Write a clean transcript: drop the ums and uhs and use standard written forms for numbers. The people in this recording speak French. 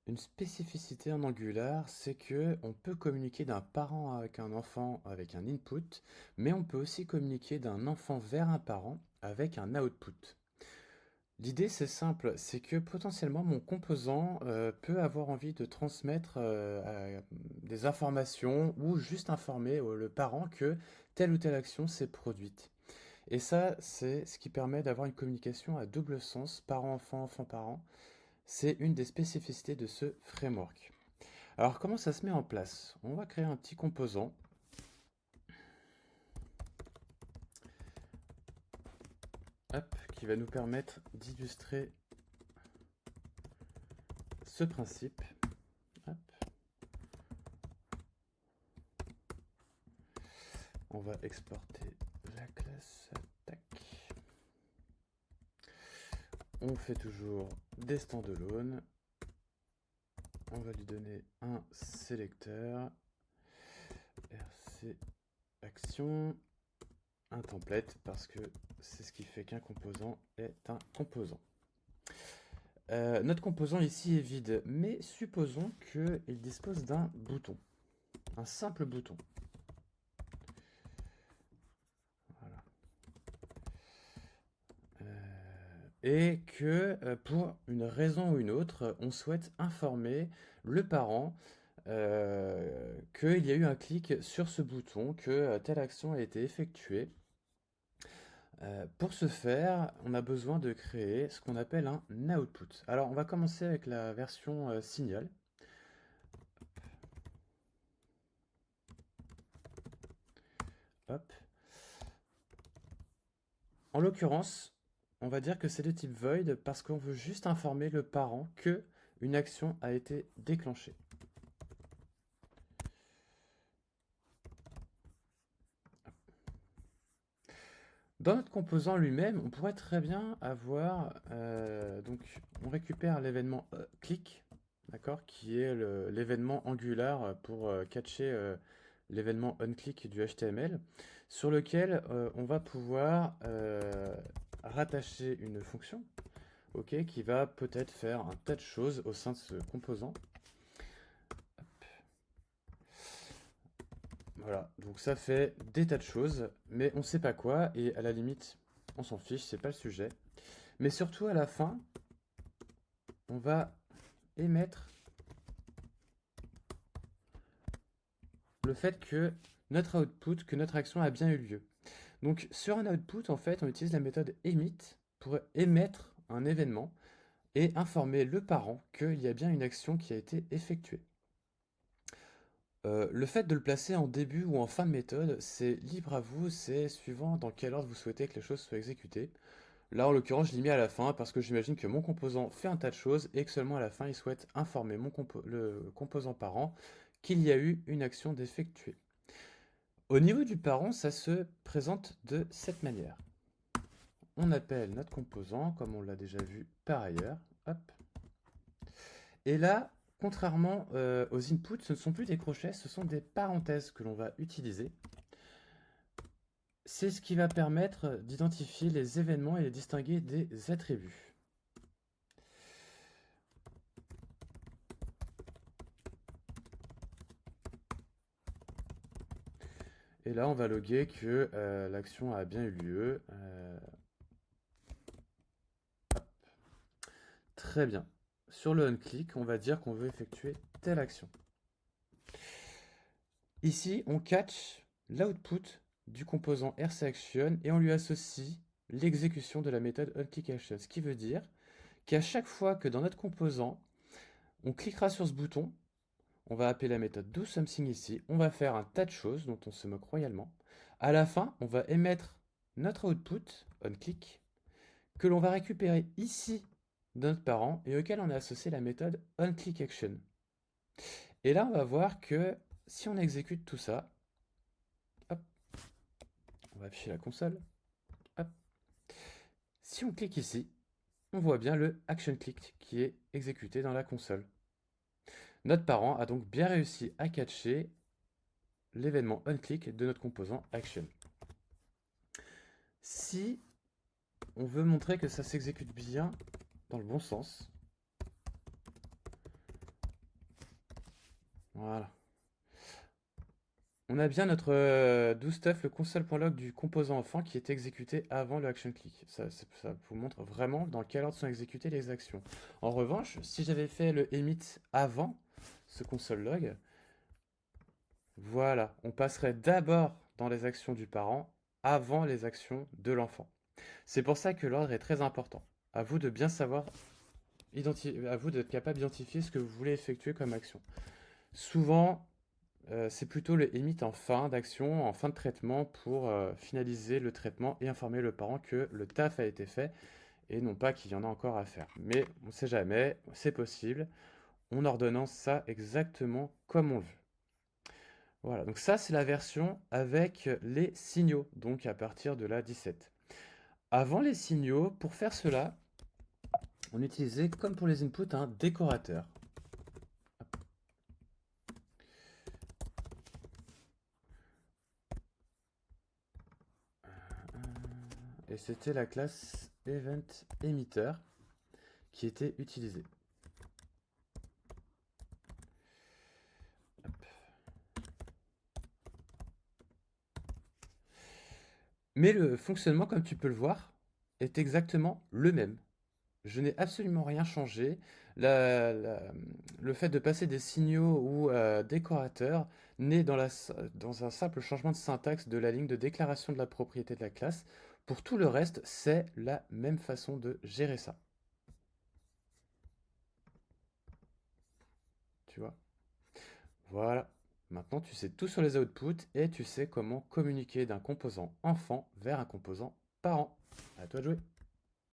Une spécificité en Angular, c'est que on peut communiquer d'un parent avec un enfant avec un input, mais on peut aussi communiquer d'un enfant vers un parent avec un output. L'idée, c'est simple, c'est que potentiellement mon composant peut avoir envie de transmettre des informations ou juste informer le parent que telle ou telle action s'est produite. Et ça, c'est ce qui permet d'avoir une communication à double sens, parent-enfant, enfant-parent. C'est une des spécificités de ce framework. Alors, comment ça se met en place? On va créer un petit composant, hop, qui va nous permettre d'illustrer ce principe. Hop. On va exporter la classe. Tac. On fait toujours des standalone. On va lui donner un sélecteur. RC action. Un template parce que c'est ce qui fait qu'un composant est un composant. Notre composant ici est vide, mais supposons qu'il dispose d'un bouton, un simple bouton. Voilà. Et que pour une raison ou une autre, on souhaite informer le parent qu'il y a eu un clic sur ce bouton, que telle action a été effectuée. Pour ce faire, on a besoin de créer ce qu'on appelle un output. Alors, on va commencer avec la version signal. Hop. En l'occurrence, on va dire que c'est de type void parce qu'on veut juste informer le parent que une action a été déclenchée. Dans notre composant lui-même, on pourrait très bien avoir, donc on récupère l'événement click, d'accord, qui est l'événement Angular pour catcher l'événement onClick du HTML, sur lequel on va pouvoir rattacher une fonction, ok, qui va peut-être faire un tas de choses au sein de ce composant. Voilà, donc ça fait des tas de choses, mais on sait pas quoi, et à la limite, on s'en fiche, c'est pas le sujet. Mais surtout à la fin, on va émettre le fait que notre output, que notre action a bien eu lieu. Donc sur un output, en fait, on utilise la méthode emit pour émettre un événement et informer le parent qu'il y a bien une action qui a été effectuée. Le fait de le placer en début ou en fin de méthode, c'est libre à vous, c'est suivant dans quel ordre vous souhaitez que les choses soient exécutées. Là, en l'occurrence, je l'ai mis à la fin parce que j'imagine que mon composant fait un tas de choses et que seulement à la fin, il souhaite informer le composant parent qu'il y a eu une action d'effectuer. Au niveau du parent, ça se présente de cette manière. On appelle notre composant, comme on l'a déjà vu par ailleurs. Hop. Et là, contrairement aux inputs, ce ne sont plus des crochets, ce sont des parenthèses que l'on va utiliser. C'est ce qui va permettre d'identifier les événements et les distinguer des attributs. Et là, on va loguer que l'action a bien eu lieu. Très bien. Sur le onClick, on va dire qu'on veut effectuer telle action. Ici, on catch l'output du composant RCAction et on lui associe l'exécution de la méthode onClickAction. Ce qui veut dire qu'à chaque fois que dans notre composant, on cliquera sur ce bouton, on va appeler la méthode doSomething ici, on va faire un tas de choses dont on se moque royalement. À la fin, on va émettre notre output, onClick, que l'on va récupérer ici de notre parent et auquel on a associé la méthode onClickAction. Et là, on va voir que si on exécute tout ça, hop, on va afficher la console, hop, si on clique ici, on voit bien le ActionClick qui est exécuté dans la console. Notre parent a donc bien réussi à catcher l'événement onClick de notre composant Action. Si on veut montrer que ça s'exécute bien dans le bon sens, Voilà. On a bien notre doStuff, le console.log du composant enfant qui est exécuté avant le action click. Ça vous montre vraiment dans quel ordre sont exécutées les actions. En revanche, si j'avais fait le emit avant ce console log, voilà, on passerait d'abord dans les actions du parent avant les actions de l'enfant. C'est pour ça que l'ordre est très important. À vous de bien savoir, à vous d'être capable d'identifier ce que vous voulez effectuer comme action. Souvent, c'est plutôt le emit en fin d'action, en fin de traitement pour finaliser le traitement et informer le parent que le taf a été fait et non pas qu'il y en a encore à faire. Mais on ne sait jamais, c'est possible. On ordonnance ça exactement comme on le veut. Voilà, donc ça c'est la version avec les signaux, donc à partir de la 17. Avant les signaux, pour faire cela, on utilisait, comme pour les inputs, un décorateur. Et c'était la classe EventEmitter qui était utilisée. Hop. Mais le fonctionnement, comme tu peux le voir, est exactement le même. Je n'ai absolument rien changé. Le fait de passer des signaux ou décorateurs n'est dans un simple changement de syntaxe de la ligne de déclaration de la propriété de la classe. Pour tout le reste, c'est la même façon de gérer ça. Tu vois? Voilà. Maintenant, tu sais tout sur les outputs et tu sais comment communiquer d'un composant enfant vers un composant parent. À toi de jouer.